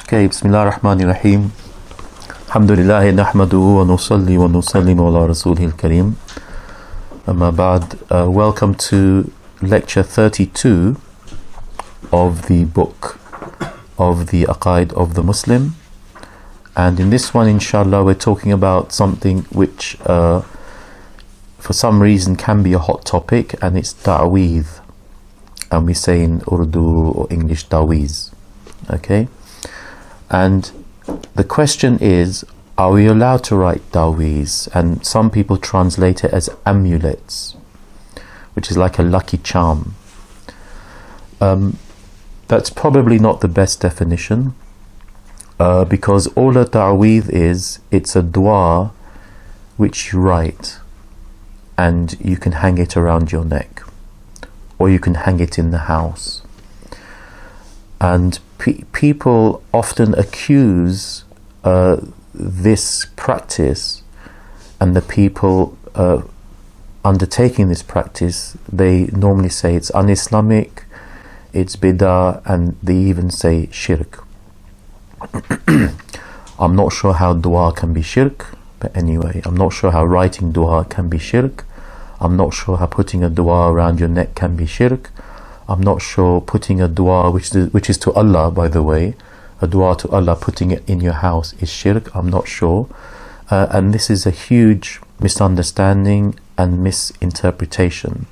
Okay, Bismillah ar-Rahman ar-Rahim. Alhamdulillah, nahmaduhu wa nusalli wa nusallimu ala rasulihil kareem. Amma ba'd, welcome to lecture 32 of the book of the Aqeeda of the Muslim. And in this one, inshallah, we're talking about something which for some reason can be a hot topic, and it's taweez. And we say in Urdu or English taweez. Okay? And the question is, are we allowed to write taweez? And some people translate it as amulets, which is like a lucky charm. That's probably not the best definition, because all a taweez is, it's a dua which you write and you can hang it around your neck, or you can hang it in the house. And people often accuse this practice, and the people undertaking this practice, they normally say it's un-Islamic, it's bid'ah, and they even say shirk. I'm not sure how dua can be shirk, but anyway, I'm not sure how writing dua can be shirk. I'm not sure how putting a dua around your neck can be shirk. I'm not sure putting a dua, which is to Allah, by the way, a dua to Allah, putting it in your house is shirk. I'm not sure. And this is a huge misunderstanding and misinterpretation.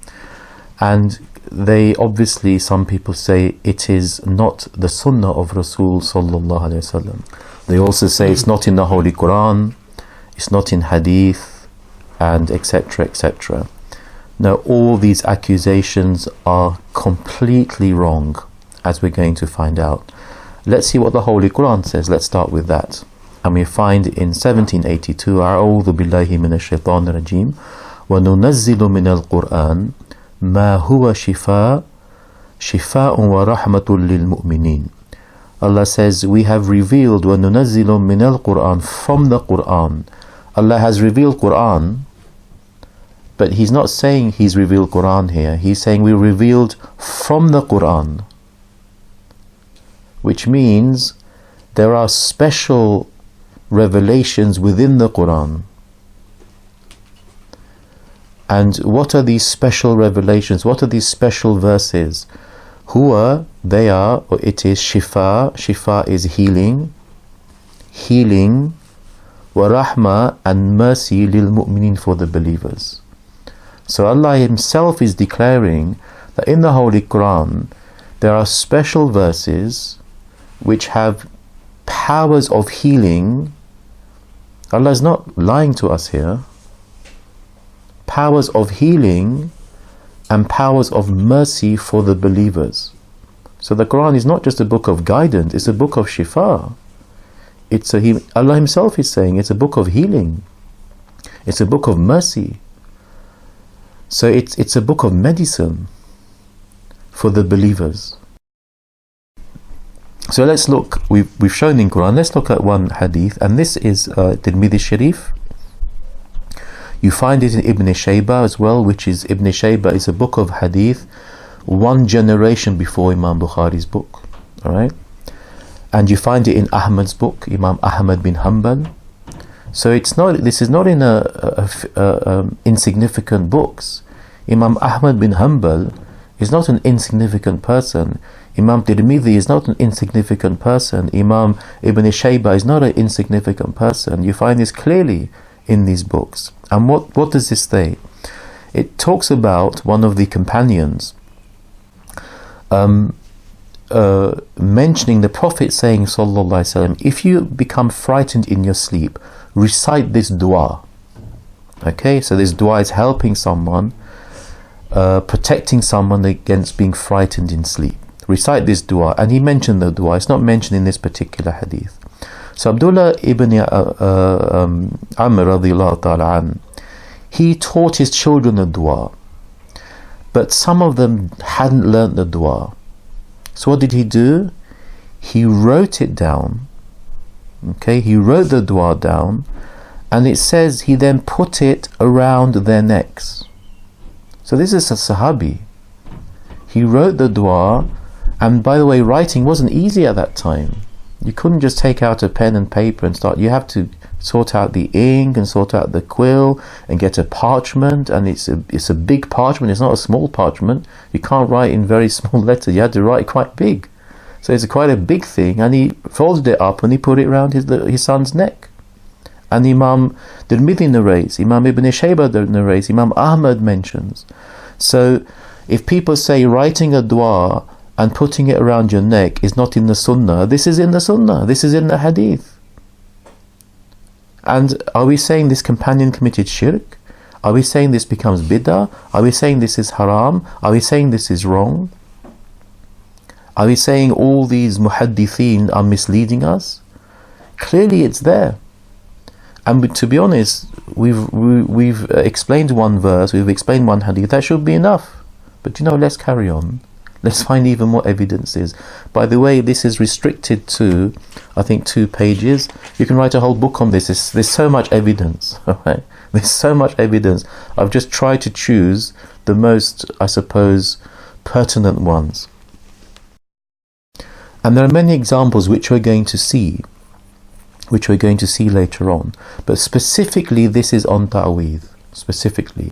And they obviously, some people say it is not the sunnah of Rasul sallallahu alaihi wasallam. They also say it's not in the Holy Qur'an, it's not in hadith, and etc. etc. Now, all these accusations are completely wrong, as we're going to find out. Let's see what the Holy Qur'an says. Let's start with that. And we find in 1782, أعوذ بالله من الشيطان الرجيم وننزل من القرآن ما هو شفاء ورحمة للمؤمنين. Allah says, we have revealed وَنُنَزِّلُ مِنَ الْقُرْآنِ, from the Qur'an. Allah has revealed Qur'an, but He's not saying He's revealed Qur'an here. He's saying we revealed from the Qur'an, which means there are special revelations within the Qur'an. And what are these special revelations? What are these special verses? Huwa, they are, or it is shifa. Shifa is healing. Healing. Wa rahma, and mercy lil mu'minin, for the believers. So Allah Himself is declaring that in the Holy Qur'an there are special verses which have powers of healing. Allah is not lying to us here. Powers of healing and powers of mercy for the believers. So the Qur'an is not just a book of guidance, it's a book of shifa. Allah Himself is saying it's a book of healing. It's a book of mercy. So it's a book of medicine for the believers. So let's look, we've shown in Quran, let's look at one hadith, and this is Tirmidhi Sharif. You find it in Ibn Shaybah as well, which is, Ibn Shaybah is a book of hadith, one generation before Imam Bukhari's book. Alright? And you find it in Ahmad's book, Imam Ahmad bin Hanbal. So this is not in insignificant books. Imam Ahmad bin Hanbal is not an insignificant person. Imam Tirmidhi is not an insignificant person. Imam Ibn Shaybah is not an insignificant person. You find this clearly in these books. And what does this say? It talks about one of the companions mentioning the Prophet saying, sallallahu alaihi wasallam, if you become frightened in your sleep, recite this dua. Okay, so this dua is helping someone, protecting someone against being frightened in sleep. Recite this dua. And he mentioned the dua. It's not mentioned in this particular hadith. So Abdullah ibn Amr radiallahu ta'ala an, he taught his children the dua, but some of them hadn't learnt the dua. So what did he do? He wrote it down. Okay, he wrote the dua down, and it says he then put it around their necks. So this is a Sahabi. He wrote the dua, and by the way, writing wasn't easy at that time. You couldn't just take out a pen and paper and start. You have to sort out the ink and sort out the quill and get a parchment, and it's a big parchment. It's not a small parchment. You can't write in very small letters. You had to write quite big. So it's quite a big thing, and he folded it up and he put it around his son's neck. And Imam Tirmidhi narrates, Imam Ibn Shaybah narrates, Imam Ahmad mentions. So if people say writing a dua and putting it around your neck is not in the sunnah, this is in the sunnah, this is in the hadith. And are we saying this companion committed shirk? Are we saying this becomes bid'ah? Are we saying this is haram? Are we saying this is wrong? Are we saying all these muhaddithin are misleading us? Clearly it's there. And to be honest, we've explained one verse, we've explained one hadith, that should be enough. But let's carry on. Let's find even more evidences. By the way, this is restricted to, I think, 2 pages. You can write a whole book on this. There's so much evidence. Right? There's so much evidence. I've just tried to choose the most, I suppose, pertinent ones. And there are many examples which we're going to see later on. But specifically, this is on ta'weeth. Specifically.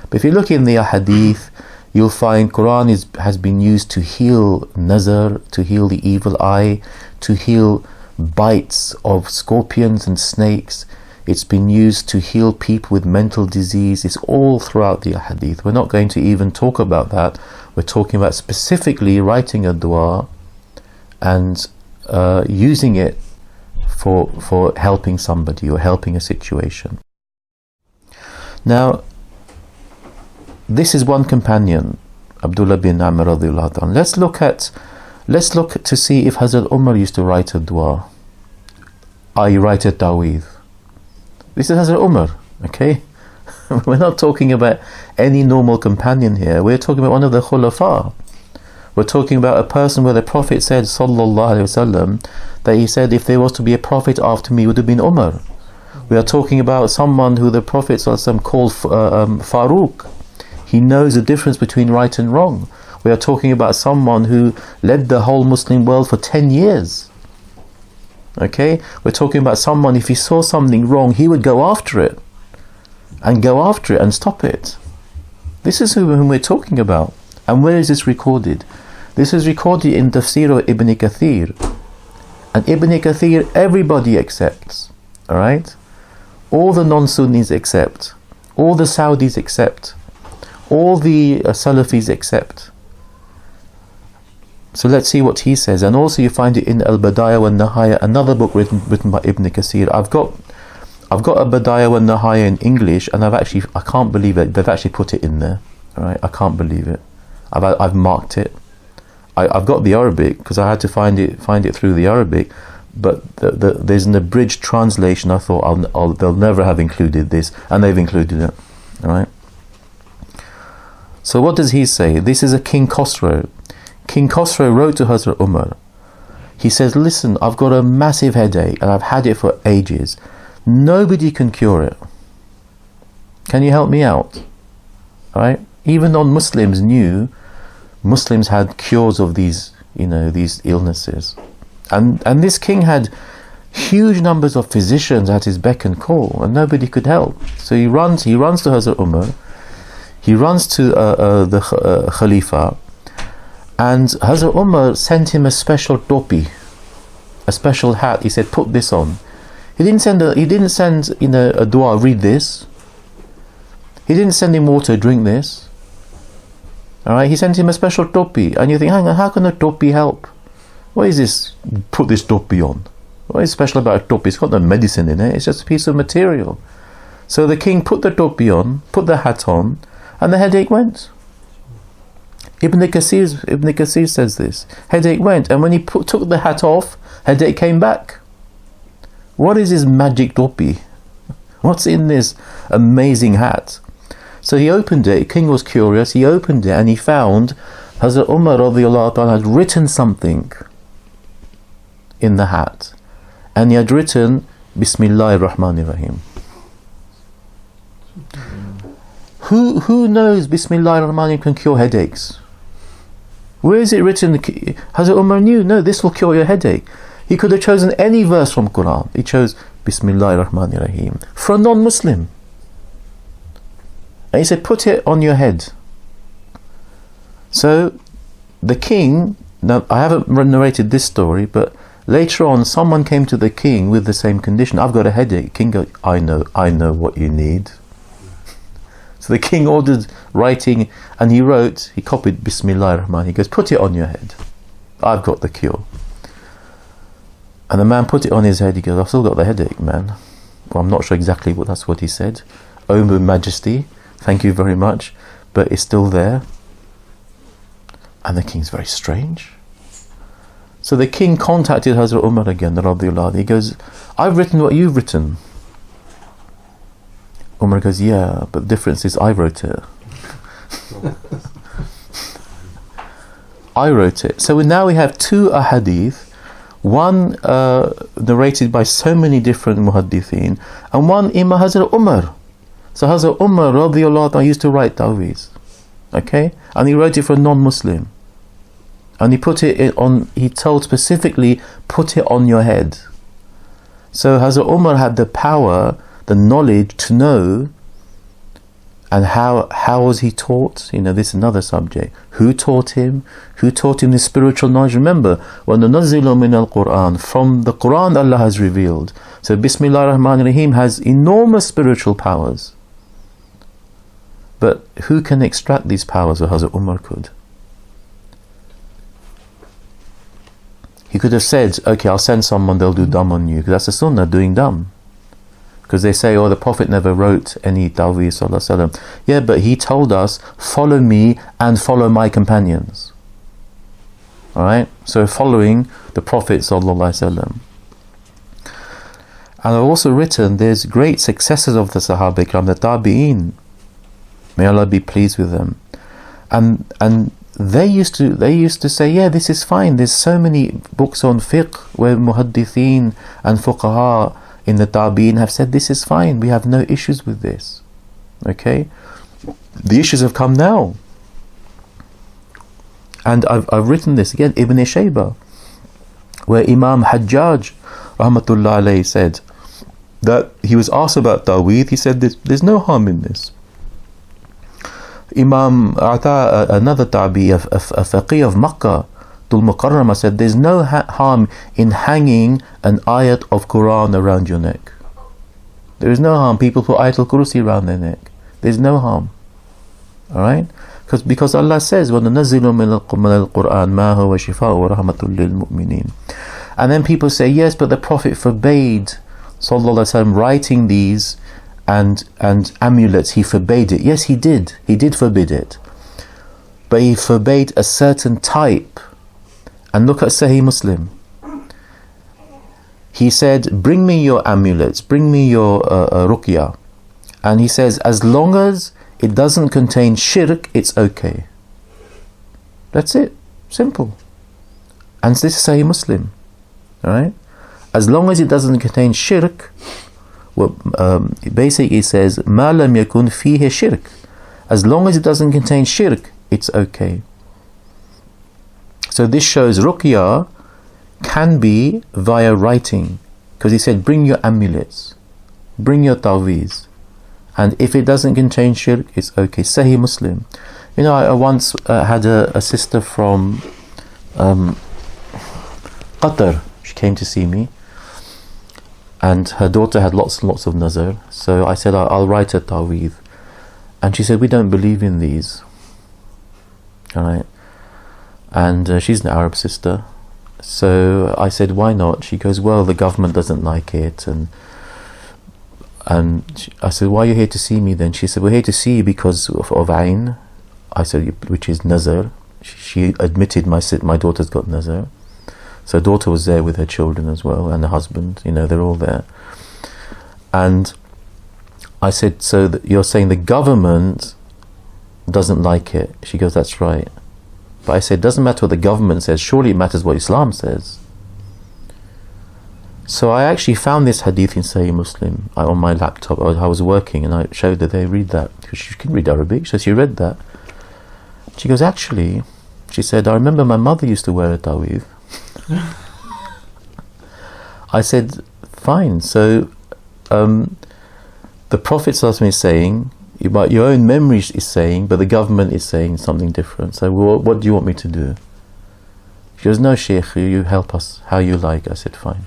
But if you look in the ahadith, you'll find Qur'an has been used to heal nazar, to heal the evil eye, to heal bites of scorpions and snakes. It's been used to heal people with mental disease. It's all throughout the hadith. We're not going to even talk about that. We're talking about specifically writing a dua and using it for helping somebody or helping a situation. Now, this is one companion, Abdullah bin Amr radiyallahu anhu. Let's look to see if Hazrat Umar used to write a dua. I write a taweez. This is Hazrat Umar, okay? We're not talking about any normal companion here. We're talking about one of the khulefa. We're talking about a person where the Prophet said, sallallahu alaihi wasallam, that he said if there was to be a prophet after me, it would have been Umar. We are talking about someone who the Prophet sallallahu alaihi wasallam called Farouk. He knows the difference between right and wrong. We are talking about someone who led the whole Muslim world for 10 years. Okay? We're talking about someone, if he saw something wrong, he would go after it. And stop it. This is whom we're talking about. And where is this recorded? This is recorded in Tafsir of Ibn Kathir. And Ibn Kathir, everybody accepts. Alright? All the non-Sunnis accept. All the Saudis accept. All the Salafis accept. So let's see what he says. And also you find it in Al-Badaya wa Nihaya, another book written by Ibn Kathir. I've got a Badaya wa Nihaya in English, and I can't believe it. They've actually put it in there. Alright, I can't believe it. I've marked it. I've got the Arabic because I had to find it through the Arabic, but there's an abridged translation. I thought they'll never have included this, and they've included it. Alright. So what does he say? This is a King Khosrow. King Khosrow wrote to Hazrat Umar. He says, listen, I've got a massive headache and I've had it for ages. Nobody can cure it. Can you help me out? Right? Even non-Muslims knew Muslims had cures of these illnesses. And this king had huge numbers of physicians at his beck and call, and nobody could help. So he runs to Hazrat Umar. He runs to the Khalifa, and Hazrat Umar sent him a special topi, a special hat. He said, put this on. He didn't send a dua, read this. He didn't send him water, drink this. Alright, he sent him a special topi. And you think, hang on, how can a topi help? What is this? Put this topi on. What is special about a topi? It's got no medicine in it. It's just a piece of material. So the king put the topi on, put the hat on, and the headache went. Ibn Kathir says this. Headache went, and when he took the hat off, headache came back. What is this magic topi? What's in this amazing hat? So he opened it. King was curious. He opened it and he found Hazrat Umar radiyallahu anhu had written something in the hat, and he had written Bismillahir Rahmanir Rahim. Who knows Bismillahir Rahmanir Rahim can cure headaches? Where is it written? Hazrat Umar knew, no, this will cure your headache. He could have chosen any verse from Qur'an. He chose Bismillahir Rahmanir Rahim for a non-Muslim. And he said, put it on your head. So the king, now I haven't narrated this story, but later on someone came to the king with the same condition. I've got a headache. King goes, I know what you need. So the king ordered writing, and he copied Bismillah ar-Rahman. He goes, put it on your head. I've got the cure. And the man put it on his head. He goes, I've still got the headache, man. Well, I'm not sure exactly that's what he said. Oh, Your Majesty, thank you very much, but it's still there. And the king's very strange. So the king contacted Hazrat Umar again, radiallahu anhu. He goes, I've written what you've written. Umar goes, yeah, but the difference is I wrote it. I wrote it. So now we have two ahadith, one narrated by so many different muhaddithin, and one Imam Hazrat Umar. So Hazrat Umar radiallahu anhu used to write taweez. Okay? And he wrote it for a non-Muslim. And he put it on, he told specifically, put it on your head. So Hazrat Umar had the power, the knowledge to know. And how was he taught? You know, this is another subject. Who taught him? Who taught him the spiritual knowledge? Remember, وَنُنَزِّلُ مِنَ الْقُرْآنِ, from the Qur'an Allah has revealed. So Bismillah ar-Rahman ar-Rahim has enormous spiritual powers. But who can extract these powers? Or Hazrat Umar could. He could have said, okay, I'll send someone, they'll do dumb on you. Because that's the sunnah, doing dumb. Because they say, oh, the Prophet never wrote any taweez, sallallahu alaihi wasallam. Yeah, but he told us, follow me and follow my companions. Alright? So following the Prophet, sallallahu alaihi wasallam. And I've also written, there's great successors of the Sahaba Ikram, the Tabi'een. May Allah be pleased with them. And they used to say, yeah, this is fine. There's so many books on fiqh where muhaddithin and fuqaha in the Tabi'een have said this is fine. We have no issues with this. Okay? The issues have come now. And I've written this again, Ibn Shaybah, where Imam Hajjaj rahmatullah alayhi said that he was asked about taweeth. He said there's no harm in this. Imam Ata, another tabi, a faqih of Makkah, Tul Mukarramah, said there's no harm in hanging an ayat of Qur'an around your neck. There is no harm. People put ayat al-Kursi around their neck. There's no harm. Alright? Because Allah says, وَنُنَزِّلُ مِنَ الْقُرْآنِ مَا هُوَ شِفَاءٌ وَرَحْمَةٌ لِلْمُؤْمِنِينَ. And then people say, yes, but the Prophet forbade, sallallahu alaihi wasallam, writing these and amulets. He forbade it. Yes, he did. He did forbid it. But he forbade a certain type. And look at Sahih Muslim. He said, bring me your amulets, bring me your ruqya. And he says, as long as it doesn't contain shirk, it's okay. That's it. Simple. And this is Sahih Muslim. Alright? As long as it doesn't contain shirk, well, basically it says, مَا لَمْ يَكُنْ فِيهِ shirk. As long as it doesn't contain shirk, it's okay. So this shows ruqya can be via writing, because he said bring your amulets, bring your taweez, and if it doesn't contain shirk, it's okay. Sahih Muslim. You know, I once had a sister from Qatar. She came to see me, and her daughter had lots and lots of nazar. So I said, I'll write a taweez, and she said, we don't believe in these. Alright. And she's an Arab sister. So I said, why not? She goes, well, the government doesn't like it. And I said, why are you here to see me then? She said, we're here to see you because of Ain. I said, which is nazar. She admitted my daughter's got nazar. So daughter was there with her children as well, and her husband. You know, they're all there. And I said, so you're saying the government doesn't like it? She goes, that's right. But I said, it doesn't matter what the government says, surely it matters what Islam says. So I actually found this hadith in Sahih Muslim on my laptop. I was working and I showed her, they read that, because she can read Arabic, so she read that. She goes, actually, she said, I remember my mother used to wear a taweez. I said, fine. So the Prophet ﷺ is saying, your own memory is saying, but the government is saying something different. So what do you want me to do? She goes, no, Shaykh, you help us how you like. I said, fine.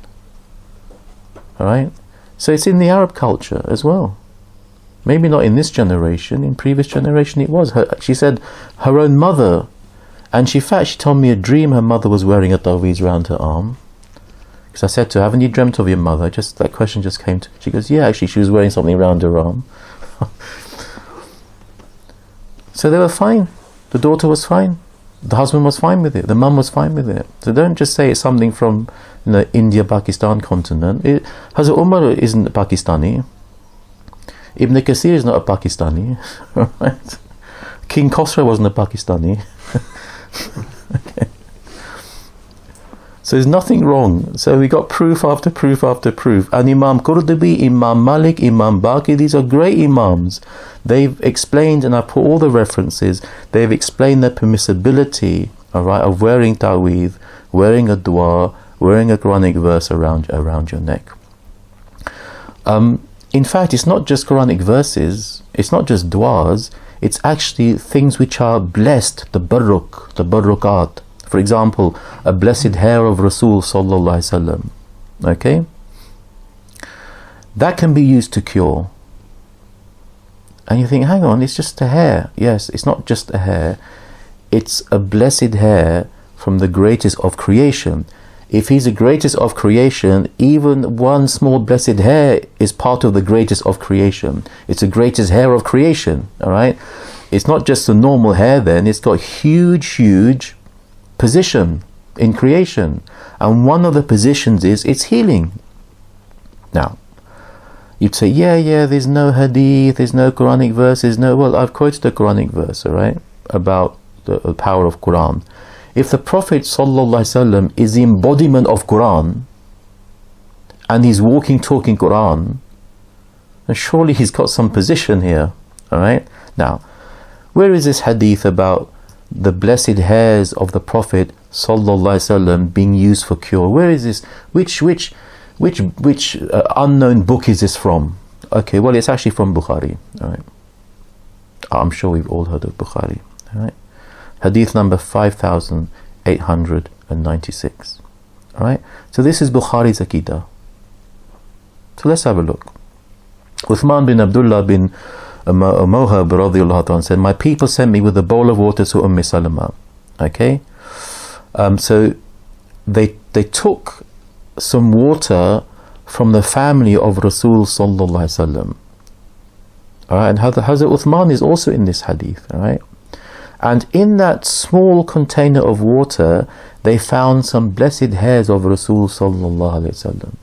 Alright? So it's in the Arab culture as well. Maybe not in this generation, in previous generation it was. She said her own mother, and in fact she told me a dream her mother was wearing a taweez around her arm. Because I said to her, haven't you dreamt of your mother? That question just came to, she goes, yeah, actually she was wearing something around her arm. So they were fine. The daughter was fine. The husband was fine with it. The mum was fine with it. So don't just say it's something from India, Pakistan continent. Hazrat Umar isn't a Pakistani. Ibn Kathir is not a Pakistani. Right? King Khosrow wasn't a Pakistani. Okay. So there's nothing wrong. So we got proof after proof after proof. And Imam Qurtubi, Imam Malik, Imam Baqi, these are great Imams. They've explained, and I put all the references, they've explained the permissibility, alright, of wearing taweez, wearing a dua, wearing a Quranic verse around your neck. In fact, it's not just Quranic verses, it's not just duas, it's actually things which are blessed, the barukat. For example, a blessed hair of Rasul sallallahu alaihi wasallam. Okay? That can be used to cure. And you think, hang on, it's just a hair. Yes, it's not just a hair. It's a blessed hair from the greatest of creation. If he's the greatest of creation, even one small blessed hair is part of the greatest of creation. It's the greatest hair of creation. Alright? It's not just a normal hair then, it's got huge position in creation, and one of the positions is its healing. Now you'd say, yeah, there's no hadith, there's no Quranic verses. No, well, I've quoted a Quranic verse, alright, about the power of Qur'an. If the Prophet ﷺ is the embodiment of Qur'an, and he's walking, talking Qur'an, then surely he's got some position here. Alright? Now, where is this hadith about the blessed hairs of the Prophet ﷺ being used for cure? Where is this? Which unknown book is this from? Okay, well, it's actually from Bukhari. All right, I'm sure we've all heard of Bukhari. All right, hadith number 5896. All right, so this is Bukhari's Aqeeda. So let's have a look. Uthman bin Abdullah bin Mohab radiyallahu ta'ala said, my people sent me with a bowl of water to Salama. Okay, so they took some water from the family of Rasul sallallahu alaihi wasallam. Alright, and Hazrat Uthman is also in this hadith. Alright, and in that small container of water they found some blessed hairs of Rasul sallallahu alaihi wasallam.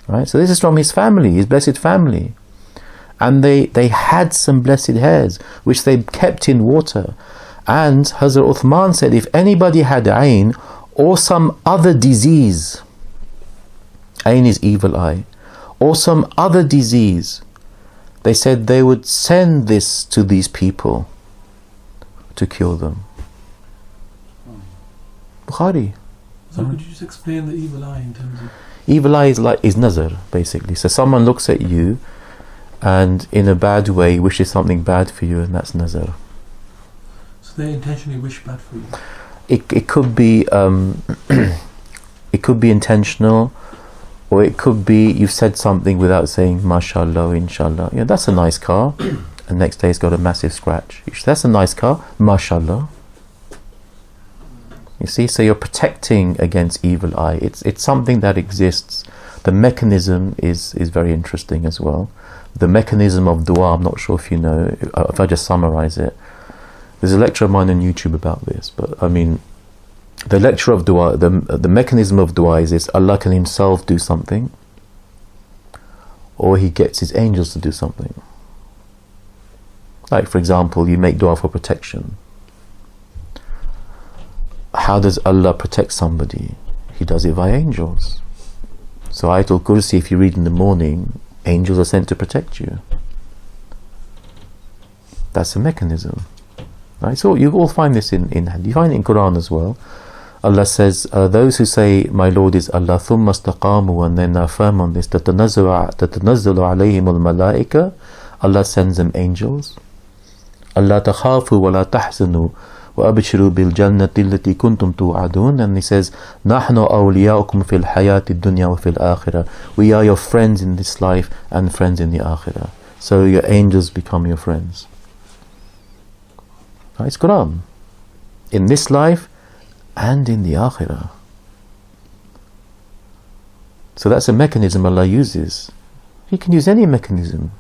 Right, so this is from his family, his blessed family. And they had some blessed hairs which they kept in water. And Hazrat Uthman said, if anybody had ayn or some other disease, ayn is evil eye, or some other disease, they said they would send this to these people to cure them. Bukhari. So could you just explain the evil eye in terms of... Evil eye is nazar, basically. So someone looks at you and in a bad way wishes something bad for you, and that's nazar. So they intentionally wish bad for you? It could be it could be intentional, or it could be you've said something without saying mashallah, inshallah. Yeah, that's a nice car. And next day it's got a massive scratch. That's a nice car, mashallah. You see, so you're protecting against evil eye. It's something that exists. The mechanism is very interesting as well. The mechanism of dua, I'm not sure if you know, if I just summarize it. There's a lecture of mine on YouTube about this, but I mean, the lecture of dua, the mechanism of dua is this: Allah can himself do something, or he gets his angels to do something. Like, for example, you make dua for protection. How does Allah protect somebody? He does it via angels. So Ayatul Kursi, if you read in the morning, angels are sent to protect you. That's a mechanism. Right? So you all find this in you find it in Qur'an as well. Allah says, those who say, my Lord is Allah, ثُمَّ اسْتَقَامُوا, and then are firm on this, تَتَنَزَّلُ عَلَيْهِمُ الْمَلَائِكَةُ, Allah sends them angels. أَلَّا تَخَافُوا وَلَا تَحْزَنُوا وَأَبْشِرُوا بِالْجَنَّةِ الَّتِي كُنْتُمْ تُوعَدُونَ. And he says, نَحْنُ أَوْلِيَاؤُكُمْ فِي الْحَيَاةِ الدُّنْيَا وَفِي الْآخِرَةِ. We are your friends in this life and friends in the Akhirah. So your angels become your friends. It's Qur'an. In this life and in the Akhirah. So that's a mechanism Allah uses. He can use any mechanism,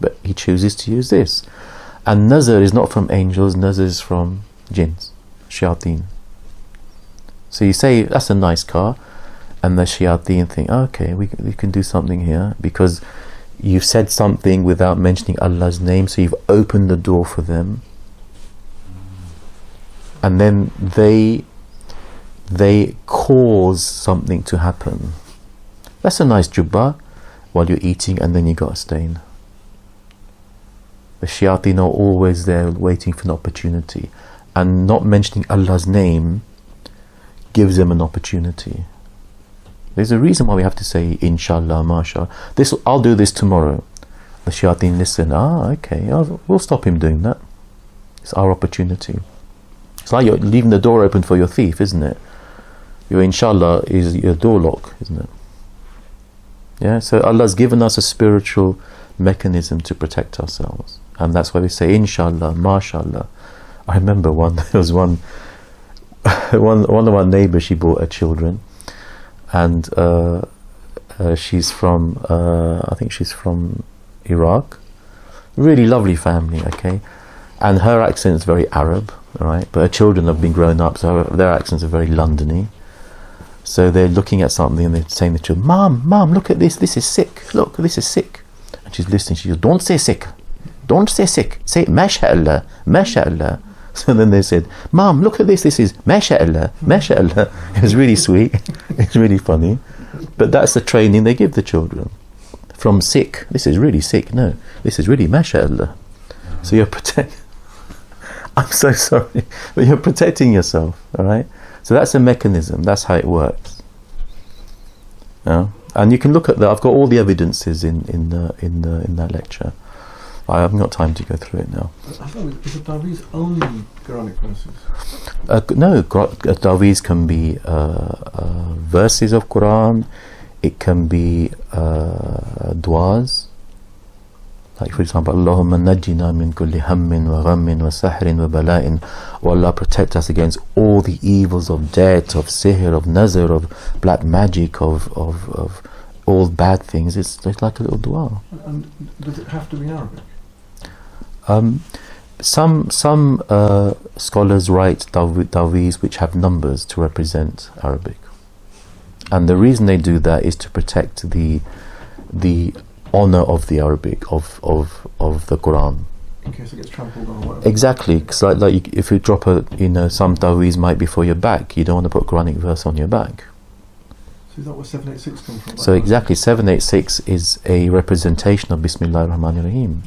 but He chooses to use this. And nazar is not from angels, nazar is from jinns, shayateen. So you say, that's a nice car, and the shayateen think, okay, we can do something here, because you've said something without mentioning Allah's name, so you've opened the door for them. And then they cause something to happen. That's a nice jubbah while you're eating, and then you got a stain. The shayateen are always there waiting for an opportunity, and not mentioning Allah's name gives them an opportunity. There's a reason why we have to say inshallah, mashallah. I'll do this tomorrow. The shayateen listen, okay, we'll stop him doing that. It's our opportunity. It's like you're leaving the door open for your thief, isn't it? Your inshallah is your door lock, isn't it? Yeah, so Allah's given us a spiritual mechanism to protect ourselves, and that's why we say inshallah, mashallah. I remember there was one of our neighbours, she brought her children, and she's from I think she's from Iraq. Really lovely family, okay, and her accent is very Arab, right, but her children have been grown up, so their accents are very Londony. So they're looking at something and they're saying to the children, Mom, look at this is sick, look, this is sick. And she's listening, she goes, don't say sick, say mashallah, mashallah. So then they said, Mom, look at this is mashallah, mashallah. It was really sweet, it's really funny. But that's the training they give the children. From sick, this is really sick, no, this is really mashallah. So you're I'm so sorry, but you're protecting yourself, alright? So that's a mechanism, that's how it works. Yeah? And you can look at that. I've got all the evidences in that lecture. I haven't got time to go through it now. I thought, is the taweez only Quranic verses? No, taweez can be verses of Qur'an, it can be du'as. Like for example, Allahumma najjina min kulli hammin wa ghammin wa sahrin wa bala'in. O Allah, protect us against all the evils of death, of sihr, of nazar, of black magic, of all bad things. It's like a little dua. And does it have to be Arabic? Some scholars write taweez which have numbers to represent Arabic. And the reason they do that is to protect the honor of the Arabic, of the Qur'an, in case it gets trampled on or whatever. Exactly, because like if you drop some taweez might be for your back, you don't want to put Quranic verse on your back. So is that what 786 comes from? So exactly, 786 is a representation of Bismillahir Rahmanir Rahim.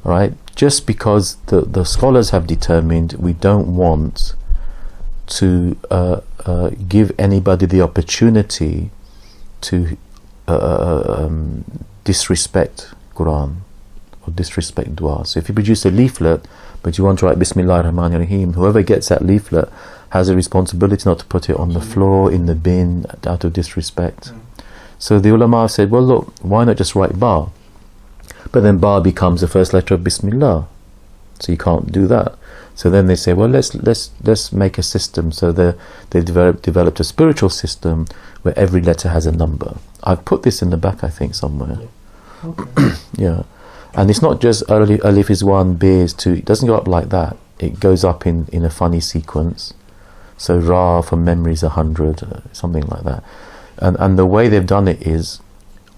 Alright, just because the scholars have determined we don't want to give anybody the opportunity to disrespect Qur'an or disrespect dua. So if you produce a leaflet but you want to write Bismillahir Rahmanir Rahim, whoever gets that leaflet has a responsibility not to put it on the floor, in the bin, out of disrespect. So the ulama said, well look, why not just write Ba? But then Ba becomes the first letter of Bismillah, so you can't do that. So then they say, well, let's make a system. So they developed a spiritual system where every letter has a number. I've put this in the back, I think, somewhere. Okay. Yeah, and it's not just alif is 1, B is 2. It doesn't go up like that. It goes up in a funny sequence. So Ra from memory is 100, something like that. And the way they've done it is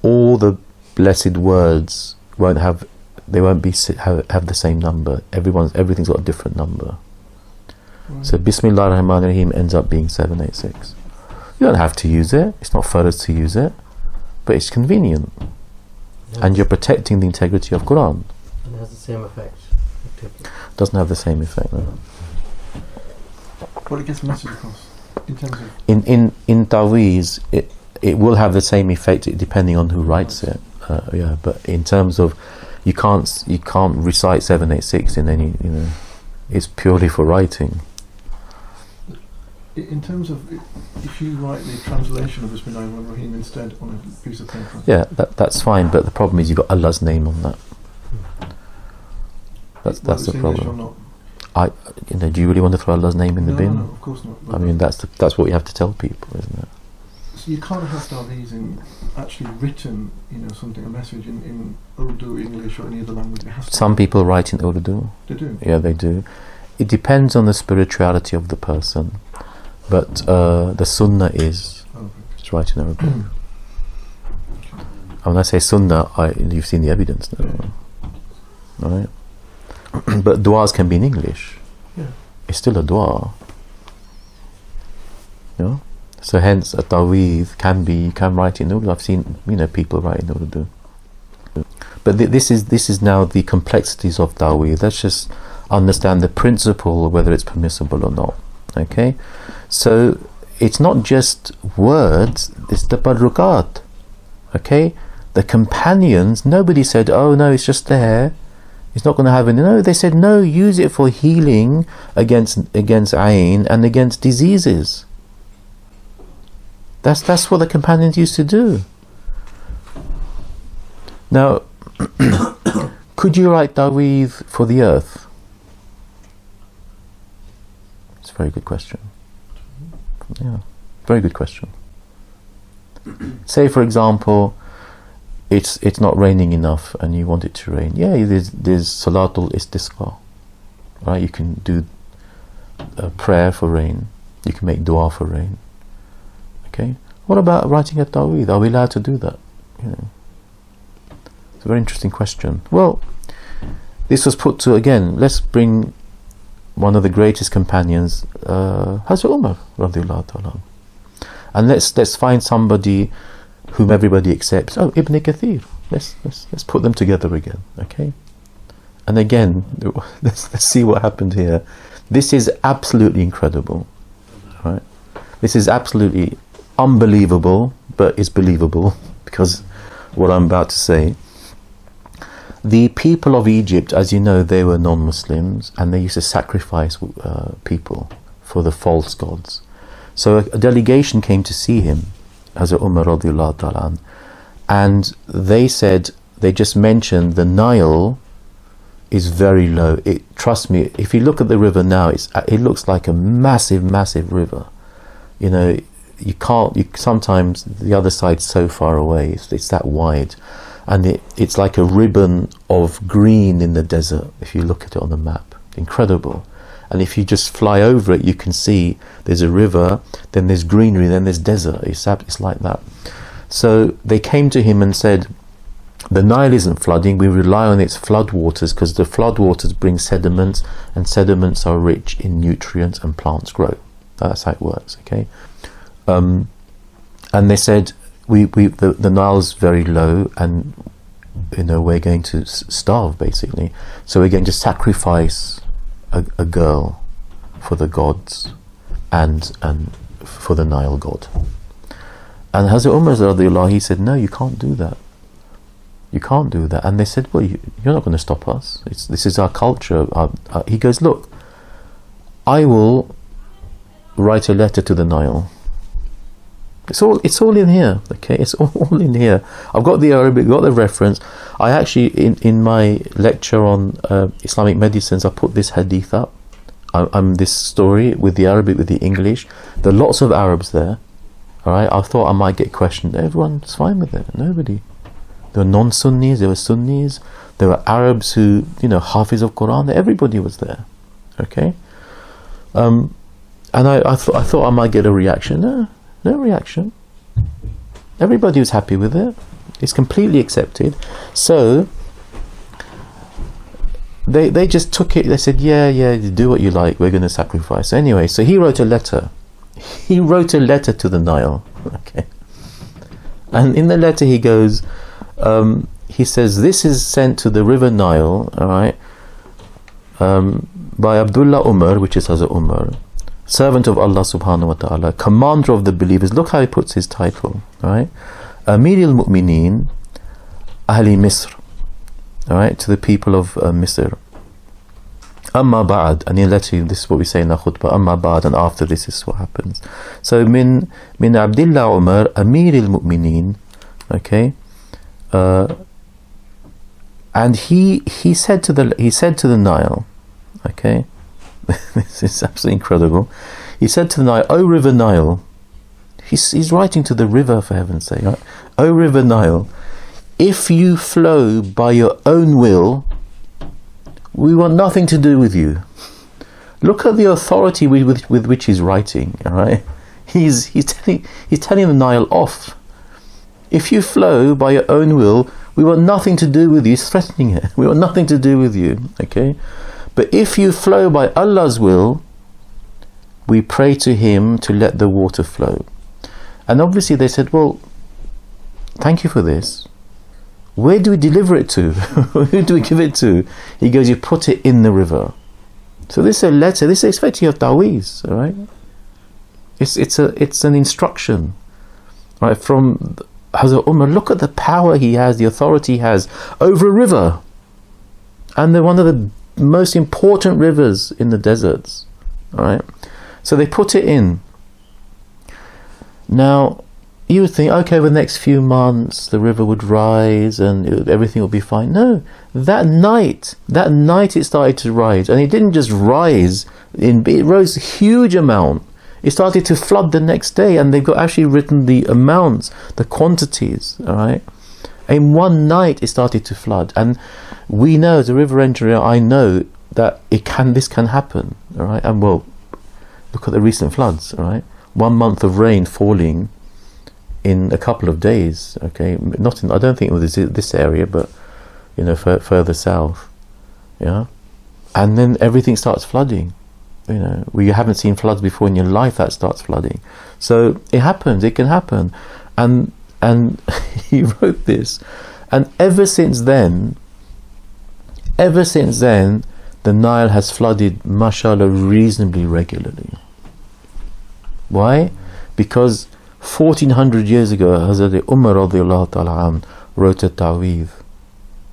all the blessed words won't have the same number. Everything's got a different number. Right. So Bismillah ar-Rahman ar-Rahim ends up being 786. You don't have to use it. It's not for us to use it, but it's convenient, and you're protecting the integrity of Quran. And it has the same effect. Doesn't have the same effect. No. Well, it gets the message across. In terms of in taweez, it will have the same effect depending on who writes it. Yeah, but in terms of you can't recite 786 in any, it's purely for writing. in terms of if you write the translation of Bismillahir-Rahmanir-Rahim instead on a piece of paper. Yeah, that's fine, but the problem is you've got Allah's name on that. That's the problem. Do you really want to throw Allah's name in the bin? No, of course not. I mean, that's what you have to tell people, isn't it? So you can't have taweez in actually written, something, a message in Urdu, English, or any other language. It has to Some people write in Urdu. They do? Yeah, they do. It depends on the spirituality of the person, but the sunnah is just write in Arabic. And when I say sunnah, you've seen the evidence now, right? But du'as can be in English. Yeah. It's still a du'a. So hence a taweez you can write in Urdu. I've seen people write in Urdu. But this is now the complexities of taweez. Let's just understand the principle, whether it's permissible or not. Okay? So it's not just words, it's the tabarrukat. Okay? The companions, nobody said, oh no, it's just there, it's not going to have any. No, they said, no, use it for healing against ayn and against diseases. That's what the companions used to do. Now, could you write taweez for the earth? It's a very good question. Yeah, very good question. Say, for example, it's not raining enough and you want it to rain. Yeah, there's salatul istisqa. Right? You can do a prayer for rain. You can make dua for rain. Okay. What about writing a taweez? Are we allowed to do that? It's a very interesting question. Well, this was put to, again, let's bring one of the greatest companions, Hazrat Umar radiallahu ta'ala. And let's find somebody whom everybody accepts. Oh, Ibn Kathir. Let's put them together again. Okay. And again, let's see what happened here. This is absolutely incredible. Right? This is absolutely unbelievable, but it's believable because what I'm about to say. The people of Egypt, as you know, they were non-Muslims and they used to sacrifice people for the false gods. So a delegation came to see him, Hazrat Umar radiallahu ta'ala, and they just mentioned the Nile is very low. Trust me, if you look at the river now, it looks like a massive, massive river. Sometimes the other side's so far away, it's that wide. And it's like a ribbon of green in the desert, if you look at it on the map. Incredible. And if you just fly over it, you can see there's a river, then there's greenery, then there's desert. It's like that. So they came to him and said, the Nile isn't flooding, we rely on its floodwaters because the floodwaters bring sediments, and sediments are rich in nutrients and plants grow. That's how it works, okay? And they said, the Nile's very low and we're going to starve basically, so we're going to sacrifice a girl for the gods and for the Nile god. And Hazrat Umar radiallahu, he said, no, you can't do that, and they said, well, you're not going to stop us, this is our culture. He goes, look, I will write a letter to the Nile. It's all in here, okay? It's all in here. I've got the Arabic, got the reference. I actually, in my lecture on Islamic medicines, I put this hadith up. I'm this story with the Arabic, with the English. There are lots of Arabs there, all right? I thought I might get questioned. Everyone's fine with it. Nobody. There were non-Sunnis, there were Sunnis, there were Arabs who, Hafiz of Qur'an. Everybody was there, okay? And I thought I might get a reaction. No reaction. Everybody was happy with it. It's completely accepted. So they just took it. They said, yeah, do what you like. We're going to sacrifice. Anyway, so he wrote a letter. He wrote a letter to the Nile. Okay. And in the letter he goes, he says, this is sent to the river Nile, all right, by Abdullah Umar, which is Hazrat Umar, servant of Allah subhanahu wa ta'ala, commander of the believers. Look how he puts his title, right? Amir al-Mu'mineen Ahli Misr, all right, to the people of Misr. Amma ba'd, and in letter, this is what we say in the khutbah, Amma ba'd, and after this is what happens. So min Abdullah Umar Amir al-Mu'mineen, okay, and he said to the Nile, okay, this is absolutely incredible. He said to the Nile, "O River Nile," he's writing to the river, for heaven's sake, right? "O River Nile, if you flow by your own will, we want nothing to do with you." Look at the authority with which he's writing, all right? He's telling the Nile off. If you flow by your own will, we want nothing to do with you. He's threatening it. We want nothing to do with you, okay? But if you flow by Allah's will, we pray to Him to let the water flow. And obviously they said, well, thank you for this. Where do we deliver it to? Who do we give it to? He goes, you put it in the river. So this is a letter. This is expecting of taweez, all right? It's an instruction, right? From Hazrat Umar. Look at the power he has, the authority he has over a river, and they're one of the most important rivers in the deserts, all right? So they put it in. Now, you would think, okay, over the next few months the river would rise and everything would be fine. No, that night it started to rise, and it didn't just rise, it rose a huge amount. It started to flood the next day, and they've got actually written the amounts, the quantities, all right? In one night it started to flood, and we know, as a river engineer, I know that this can happen, all right? And well, look at the recent floods, all right? 1 month of rain falling in a couple of days, okay? I don't think it was this area, but you know, further south, yeah. And then everything starts flooding. You know, where you haven't seen floods before in your life, that starts flooding. So it happens. It can happen, and he wrote this, and ever since then, the Nile has flooded, mashallah, reasonably regularly. Why? Because 1400 years ago, Hazrat Umar radiallahu ta'ala an wrote a taweez,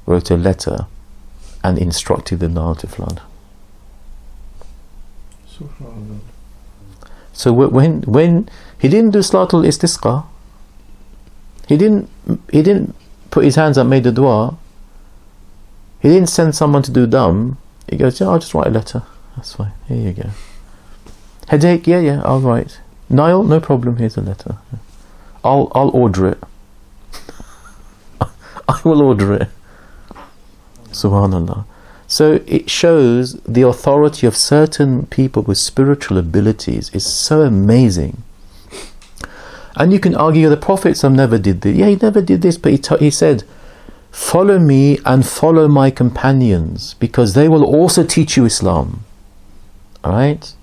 wrote a letter, and instructed the Nile to flood. So when he didn't do Salatul Istisqa, he didn't put his hands up, made a dua, he didn't send someone to do dumb. He goes, yeah, I'll just write a letter, that's fine, here you go. Headache, yeah, I'll write. Nile, no problem, here's a letter. I'll order it. I will order it. Subhanallah. So it shows the authority of certain people with spiritual abilities is so amazing. And you can argue the Prophet never did this. Yeah, he never did this, but he said, follow me and follow my companions, because they will also teach you Islam. Alright?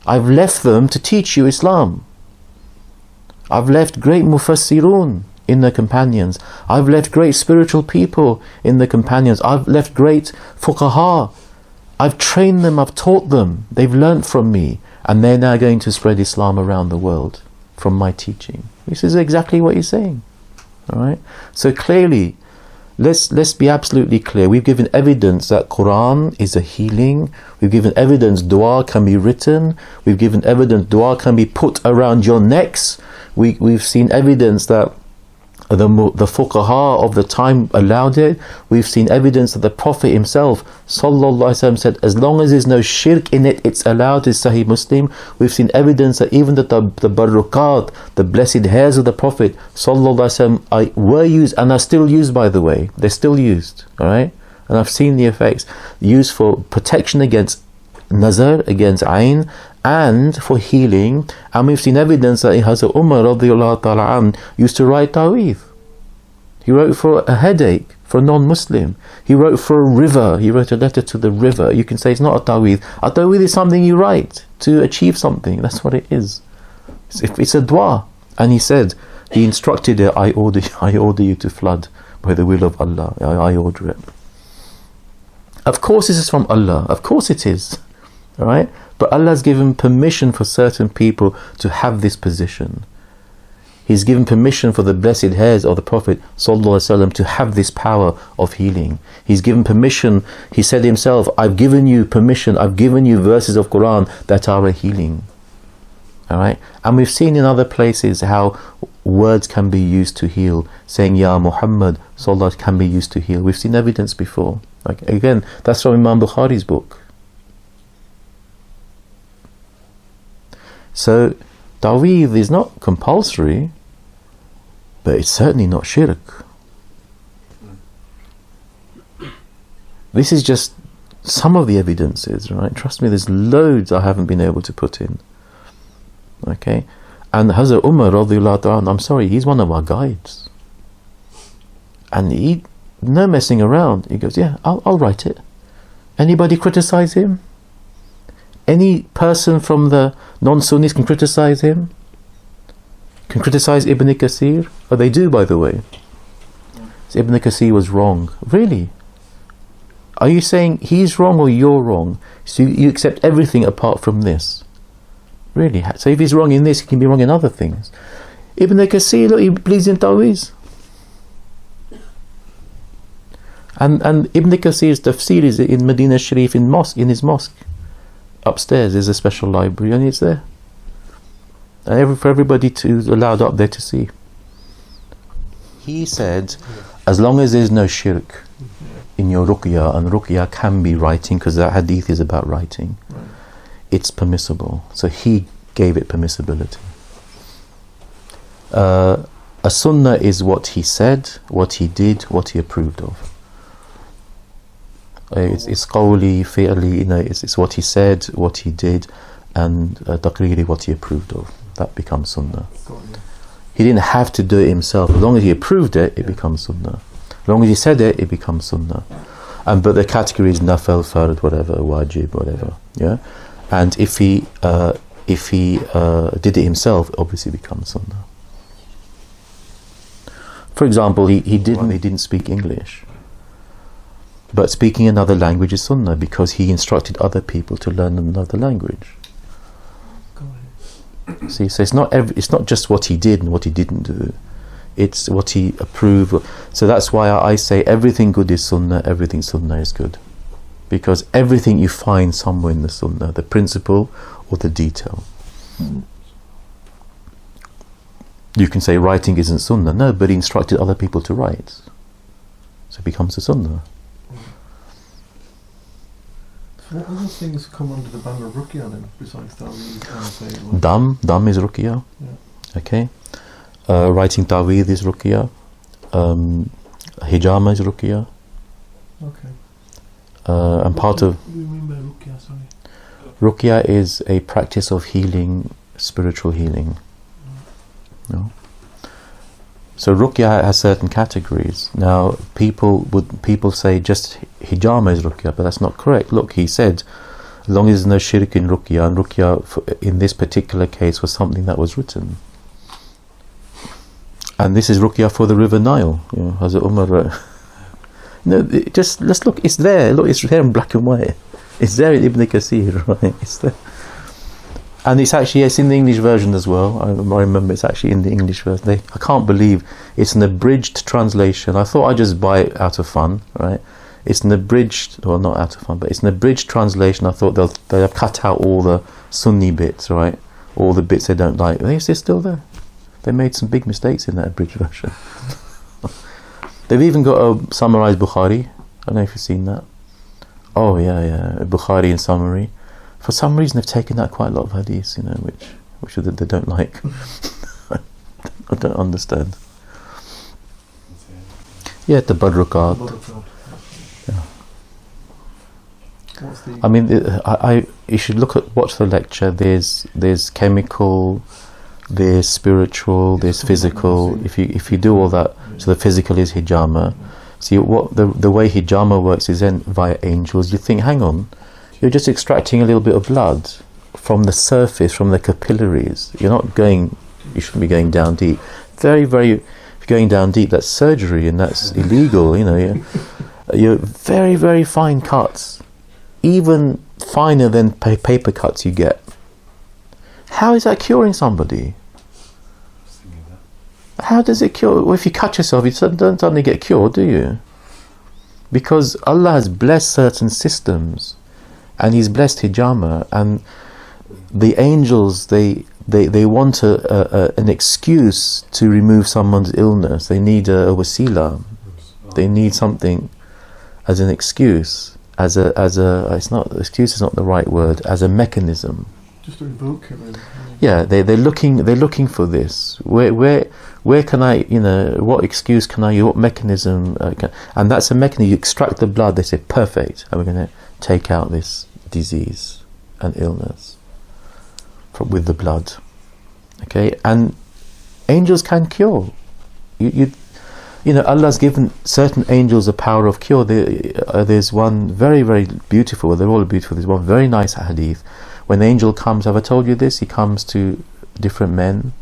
I've left them to teach you Islam. I've left great mufassirun in the companions. I've left great spiritual people in the companions. I've left great fuqaha. I've trained them, I've taught them. They've learnt from me, and they're now going to spread Islam around the world from my teaching. This is exactly what he's saying. Alright? So clearly, let's be absolutely clear. We've given evidence that Qur'an is a healing. We've given evidence dua can be written. We've given evidence dua can be put around your necks. We've seen evidence that the fuqaha of the time allowed it. We've seen evidence that the Prophet himself sallallahu alaihi wasallam said, as long as there's no shirk in it, it's allowed. Is Sahih Muslim. We've seen evidence that even the barruqat, the blessed hairs of the Prophet sallallahu alaihi wasallam, were used and are still used, by the way. They're still used, alright? And I've seen the effects, used for protection against nazar, against ayn, and for healing. And we've seen evidence that Hazrat Umar radiallahu ta'ala an used to write taweez. He wrote for a headache, for a non-Muslim. He wrote for a river. He wrote a letter to the river. You can say it's not a taweez. A taweez is something you write to achieve something. That's what it is. It's a dua. And he said, he instructed it, I order you to flood by the will of Allah. I order it. Of course this is from Allah. Of course it is. Right? But Allah's given permission for certain people to have this position. He's given permission for the blessed hairs of the Prophet ﷺ to have this power of healing. He's given permission. He said himself, I've given you permission, I've given you verses of Qur'an that are a healing. Alright? And we've seen in other places how words can be used to heal. Saying Ya Muhammad Sallallahu can be used to heal. We've seen evidence before. Like, again, that's from Imam Bukhari's book. So taweez is not compulsory, but it's certainly not shirk. This is just some of the evidences, right? Trust me, there's loads I haven't been able to put in. Okay? And Hazrat Umar radiyallahu ta'ala, I'm sorry, he's one of our guides. And he, no messing around, he goes, yeah, I'll write it. Anybody criticize him? Any person from the non-Sunnis can criticize him? Can criticize Ibn Kathir? Oh, they do, by the way. So Ibn Kathir was wrong. Really? Are you saying he's wrong or you're wrong? So you accept everything apart from this? Really? So if he's wrong in this, he can be wrong in other things. Ibn Kathir, look, he believes in taweez. And Ibn Kathir's tafsir is in Medina Sharif in his mosque. Upstairs there's a special library and it's there. And for everybody to allowed up there to see. He said, as long as there's no shirk in your ruqya, and ruqya can be writing because the hadith is about writing, right, it's permissible. So he gave it permissibility. A sunnah is what he said, what he did, what he approved of. It's qawli, fi'li, you know, it's what he said, what he did, and taqriri, what he approved of. That becomes sunnah. He didn't have to do it himself. As long as he approved it, it becomes sunnah. As long as he said it, it becomes sunnah. But the category is nafal, fard, whatever, wajib, whatever. Yeah. And if he did it himself, it obviously becomes sunnah. For example, he didn't speak English. But speaking another language is sunnah because he instructed other people to learn another language. See, so it's not just what he did and what he didn't do. It's what he approved. So that's why I say everything good is sunnah, everything sunnah is good. Because everything you find somewhere in the sunnah, the principle or the detail. You can say writing isn't sunnah. No, but he instructed other people to write. So it becomes a sunnah. What other things come under the ban of ruqya then, besides taweez? Dam is ruqya. Yeah. Okay. Writing taweez is ruqya. Hijama is ruqya. Okay. And part of... What do you mean by ruqya, sorry? Ruqya is a practice of healing, spiritual healing. No? So ruqya has certain categories. Now people say just hijama is ruqya, but that's not correct. Look, he said, as long as there's no shirk in ruqya, and ruqya in this particular case was something that was written. And this is ruqya for the river Nile. You know, Hazrat Umar wrote. No, just let's look. It's there. Look, it's there in black and white. It's there in Ibn Kathir, right? It's there. And it's in the English version as well. I remember it's actually in the English version. I can't believe it's an abridged translation. I thought I'd just buy it out of fun, right? It's an abridged, well, not out of fun, but it's an abridged translation. I thought they'll have cut out all the Sunni bits, right? All the bits they don't like. They're still there. They made some big mistakes in that abridged version. They've even got a summarized Bukhari. I don't know if you've seen that. Oh yeah, Bukhari in summary. For some reason, they've taken out quite a lot of hadiths, you know, which they don't like. I don't understand. Yeah, the Badrukat. Yeah. I mean, you should watch the lecture. There's chemical, there's spiritual, there's physical. If you do all that, so the physical is hijama. See what the way hijama works is then via angels. You think, hang on. You're just extracting a little bit of blood from the surface, from the capillaries. You shouldn't be going down deep. Very, very, if you're going down deep, that's surgery and that's illegal, you know. You're very, very fine cuts. Even finer than paper cuts you get. How is that curing somebody? How does it cure? Well, if you cut yourself, you don't suddenly get cured, do you? Because Allah has blessed certain systems, and He's blessed hijama, and the angels, they want an excuse to remove someone's illness. They need a wasila. They need something as an excuse, as a. It's not, excuse is not the right word. As a mechanism. Just to invoke Him. Yeah, they're looking for this. Where can I, what excuse can I use? What mechanism? And that's a mechanism. You extract the blood. They say perfect, and we're going to take out this disease and illness with the blood. Okay, and angels can cure. Allah's given certain angels the power of cure. There's one very, very beautiful. They're all beautiful. There's one very nice ahadith. When the angel comes, have I told you this? He comes to different men.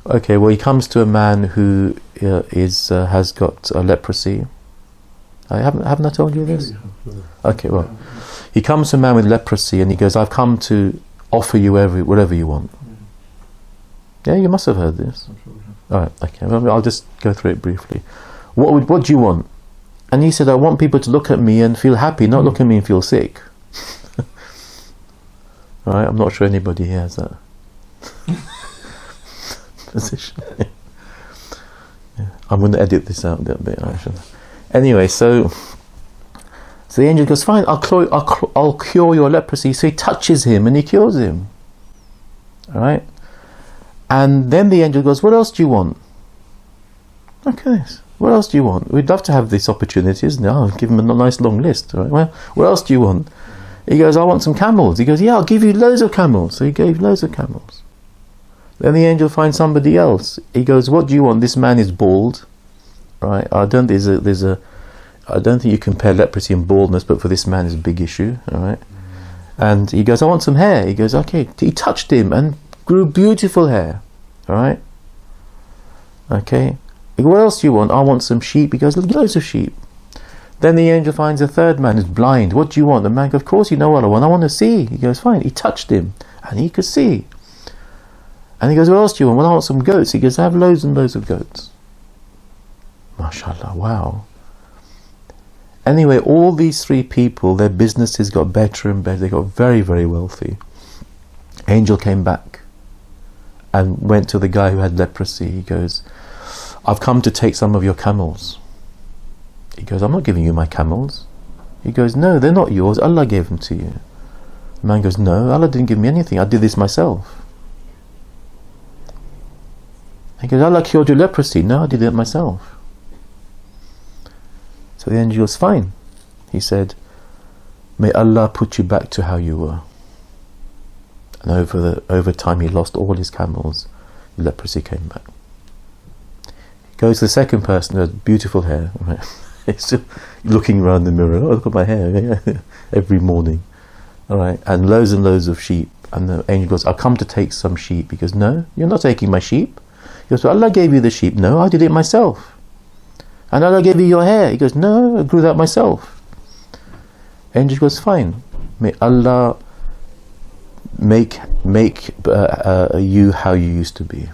Okay, well, he comes to a man who has got leprosy. Haven't I told you this? Okay, well, he comes to a man with leprosy, and he goes, "I've come to offer you whatever you want." Yeah, you must have heard this. All right, okay. Well, I'll just go through it briefly. What do you want? And he said, "I want people to look at me and feel happy, not look at me and feel sick." Right? I'm not sure anybody here has that position. Yeah. I'm going to edit this out a little bit, actually. Anyway, so the angel goes, "Fine, I'll cure your leprosy." So he touches him and he cures him. All right? And then the angel goes, "What else do you want?" Okay, what else do you want? We'd love to have this opportunity, isn't it? I'll give him a nice long list. Right? Well, what else do you want? He goes, "I want some camels." He goes, "Yeah, I'll give you loads of camels." So he gave loads of camels. Then the angel finds somebody else. He goes, "What do you want?" This man is bald. Right? I don't think you compare leprosy and baldness, but for this man it's a big issue. All right? And he goes, "I want some hair." He goes, "Okay." He touched him and grew beautiful hair. All right? Okay. He goes, "What else do you want?" "I want some sheep." He goes, "Loads of sheep." Then the angel finds a third man who's blind. "What do you want?" The man goes, "Of course you know what I want. I want to see." He goes, "Fine." He touched him and he could see. And he goes, "What else do you want?" "Well, I want some goats." He goes, "I have loads and loads of goats." MashaAllah, wow. Anyway, all these three people, their businesses got better and better. They got very, very wealthy. Angel came back and went to the guy who had leprosy. He goes, "I've come to take some of your camels." He goes, "I'm not giving you my camels." He goes, "No, they're not yours. Allah gave them to you." The man goes, "No, Allah didn't give me anything. I did this myself." He goes, "Allah cured your leprosy." "No, I did it myself." So the angel goes, "Fine." He said, "May Allah put you back to how you were." And over time he lost all his camels. Leprosy came back. He goes to the second person who has beautiful hair. Right? He's still looking around the mirror. "Oh, look at my hair." Every morning. All right, and loads of sheep. And the angel goes, "I've come to take some sheep." He goes, "No, you're not taking my sheep." He goes, "Well, Allah gave you the sheep." "No, I did it myself." "And Allah gave you your hair." He goes, "No, I grew that myself." Angel goes, "Fine. May Allah make you how you used to be."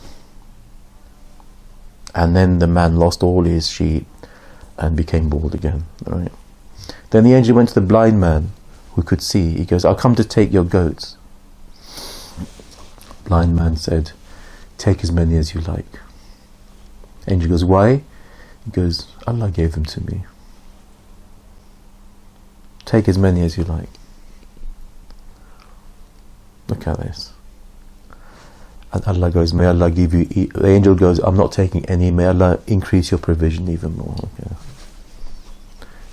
And then the man lost all his sheep and became bald again. Right? Then the angel went to the blind man who could see. He goes, "I'll come to take your goats." Blind man said, "Take as many as you like." Angel goes, "Why?" He goes, "Allah gave them to me. Take as many as you like." Look at this. And Allah goes, "May Allah give you..." The angel goes, "I'm not taking any. May Allah increase your provision even more." Okay.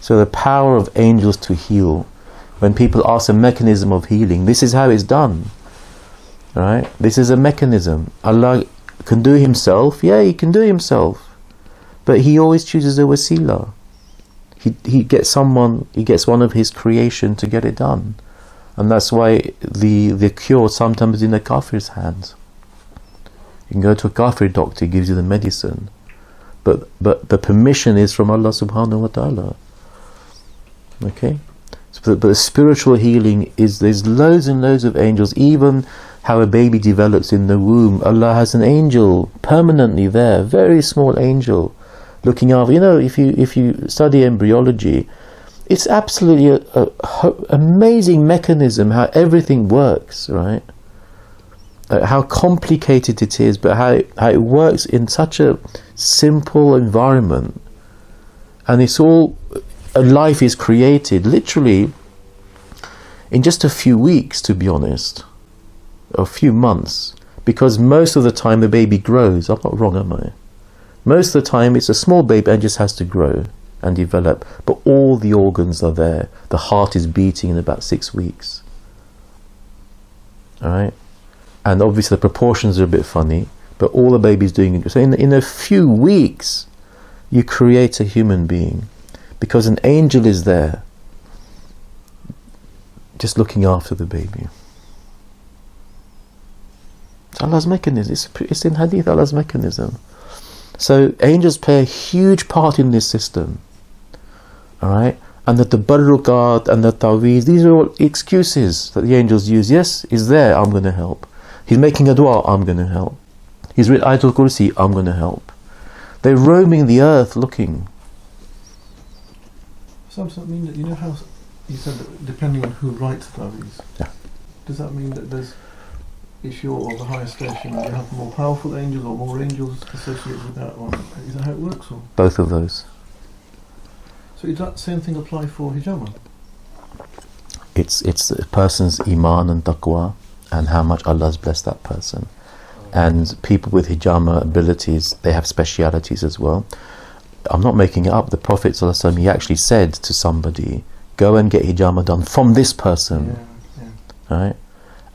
So the power of angels to heal. When people ask a mechanism of healing, this is how it's done. Right? This is a mechanism. Allah can do Himself. Yeah, He can do Himself. But He always chooses a wasila. He gets one of His creation to get it done. And that's why the cure sometimes is in a kafir's hands. You can go to a kafir doctor, he gives you the medicine. But the permission is from Allah subhanahu wa ta'ala. Okay? But spiritual healing is, there's loads and loads of angels. Even how a baby develops in the womb, Allah has an angel permanently there, very small angel, looking after. You know, if you study embryology, it's absolutely a amazing mechanism how everything works, right? How complicated it is, but how it works in such a simple environment, and it's all. A life is created literally in just a few weeks, to be honest, a few months, because most of the time the baby grows. I'm not wrong, am I? Most of the time it's a small baby and just has to grow and develop, but all the organs are there. The heart is beating in about 6 weeks. Alright? And obviously the proportions are a bit funny, but all the baby's doing. So in a few weeks you create a human being, because an angel is there just looking after the baby. It's Allah's mechanism. It's in hadith, Allah's mechanism. So angels play a huge part in this system. Alright? And the tabarrukat and the taweez, these are all excuses that the angels use. Yes, he's there, I'm going to help. He's making a dua, I'm going to help. He's read Ayatul Kursi, I'm going to help. They're roaming the earth looking. So does that mean that, you know how you said that depending on who writes taweez? Yeah. Does that mean that there's, if you're of a higher station, you have more powerful angels or more angels associated with that, or is that how it works? Or? Both of those. So does that same thing apply for hijama? It's a person's iman and taqwa, and how much Allah has blessed that person. And people with hijama abilities, they have specialities as well. I'm not making it up. The Prophet ﷺ, he actually said to somebody, go and get hijama done from this person. Yeah. Right?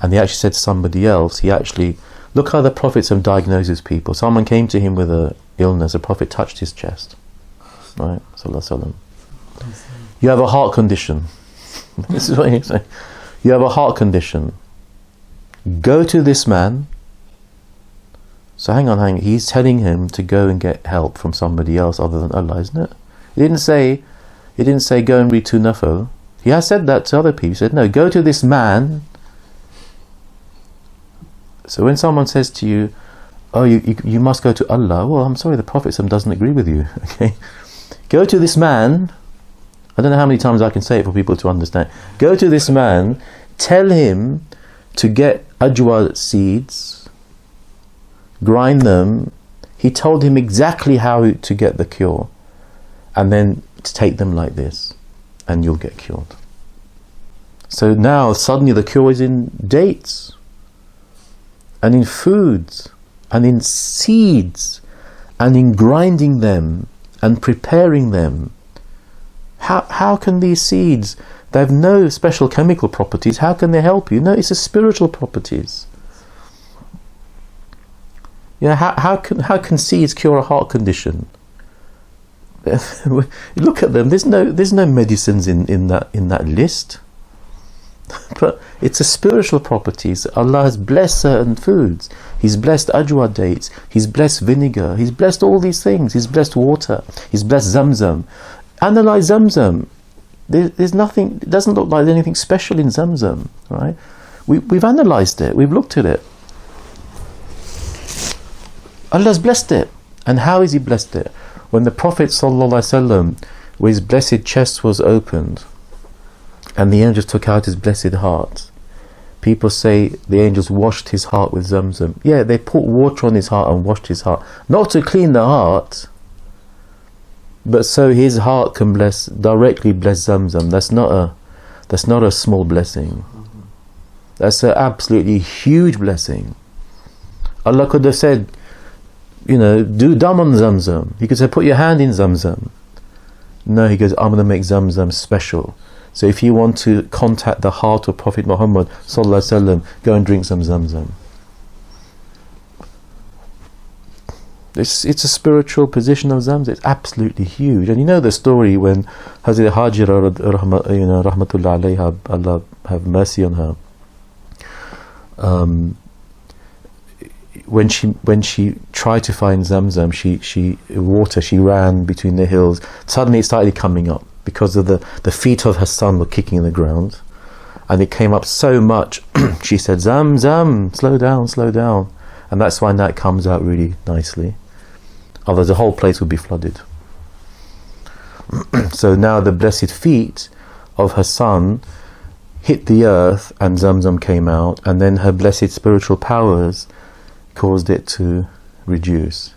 And he actually said to somebody else, look how the Prophet diagnoses people. Someone came to him with an illness, the Prophet touched his chest. Right? ﷺ. You have a heart condition. This is what he's saying. You have a heart condition. Go to this man. So hang on, he's telling him to go and get help from somebody else other than Allah, isn't it? He didn't say go and read 2 nafil. He has said that to other people. He said, no, go to this man. So when someone says to you, oh, you must go to Allah, well, I'm sorry, the Prophet doesn't agree with you. Okay, go to this man. I don't know how many times I can say it for people to understand. Go to this man, tell him to get ajwa seeds, grind them. He told him exactly how to get the cure, and then to take them like this, and you'll get cured. So now suddenly the cure is in dates, and in foods, and in seeds, and in grinding them and preparing them. How can these seeds, they have no special chemical properties, how can they help you? No, it's a spiritual properties. Yeah, how can seeds cure a heart condition? Look at them. There's no medicines in that list. But it's a spiritual properties. Allah has blessed certain foods. He's blessed ajwa dates. He's blessed vinegar. He's blessed all these things. He's blessed water. He's blessed zamzam. Analyze zamzam. There's nothing. It doesn't look like anything special in zamzam, right? We've analysed it. We've looked at it. Allah's blessed it. And how has He blessed it? When the Prophet ﷺ, where his blessed chest was opened, and the angels took out his blessed heart, people say the angels washed his heart with zamzam. Yeah, they put water on his heart and washed his heart, not to clean the heart, but so his heart can directly bless zamzam. That's not a small blessing. That's an absolutely huge blessing. Allah could have said, do dam on zamzam. He could say, put your hand in zamzam. No, He goes, I'm going to make zamzam special. So if you want to contact the heart of Prophet Muhammad sallallahu alaihi wasallam, go and drink some zamzam. It's a spiritual position of zamzam. It's absolutely huge. And you know the story when Hazrat Hajira rahmatullah alayha, Allah have mercy on her, when she tried to find zamzam, she ran between the hills. Suddenly it started coming up. because of the feet of her son were kicking the ground, and it came up so much. She said, "Zam, Zam, slow down, slow down," and that's why that comes out really nicely. Otherwise, the whole place would be flooded. So now the blessed feet of her son hit the earth, and Zamzam came out, and then her blessed spiritual powers caused it to reduce.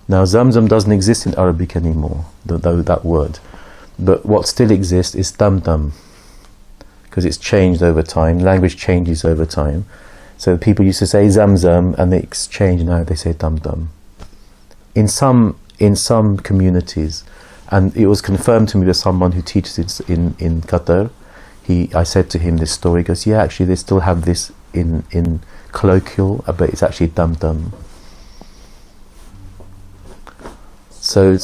Now Zamzam doesn't exist in Arabic anymore, though that word. But what still exists is Damdam, because it's changed over time. Language changes over time. So people used to say Zamzam, and they exchange. Now they say Damdam. In some communities, and it was confirmed to me by someone who teaches it in Qatar. I said to him this story. He goes, "Yeah, actually, they still have this in colloquial, but it's actually Damdam." So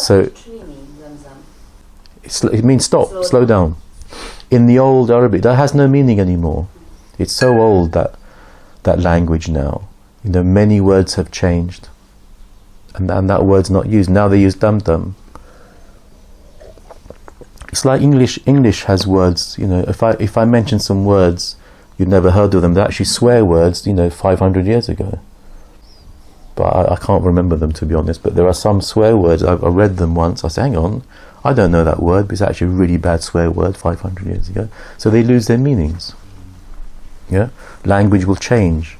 it means stop, slow down. In the old Arabic, that has no meaning anymore. It's so old, that language now. Many words have changed, and that word's not used. Now they use Damdam. It's like English. English has words. If I mention some words you've never heard of them, they're actually swear words. 500 years ago. But I can't remember them, to be honest. But there are some swear words. I read them once. I said, "Hang on, I don't know that word." But it's actually a really bad swear word 500 years ago. So they lose their meanings. Yeah, language will change.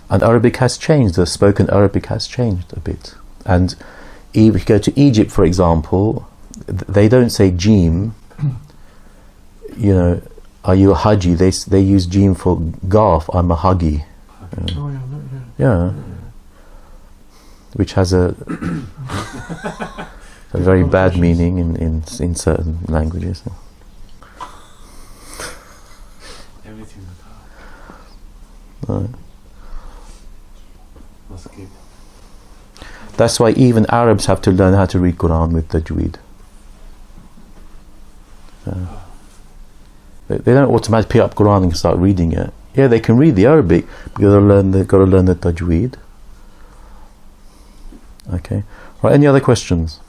And Arabic has changed. The spoken Arabic has changed a bit. And if you go to Egypt, for example, they don't say Jim. Are you a Haji? They use Jim for Gaf. I'm a Hagi. Yeah. Which has a very bad meaning in certain languages. Everything Right. That's why even Arabs have to learn how to read Qur'an with tajweed. They don't automatically pick up Qur'an and start reading it. Yeah, they can read the Arabic, but they've got to learn the tajweed. Okay. Right, any other questions?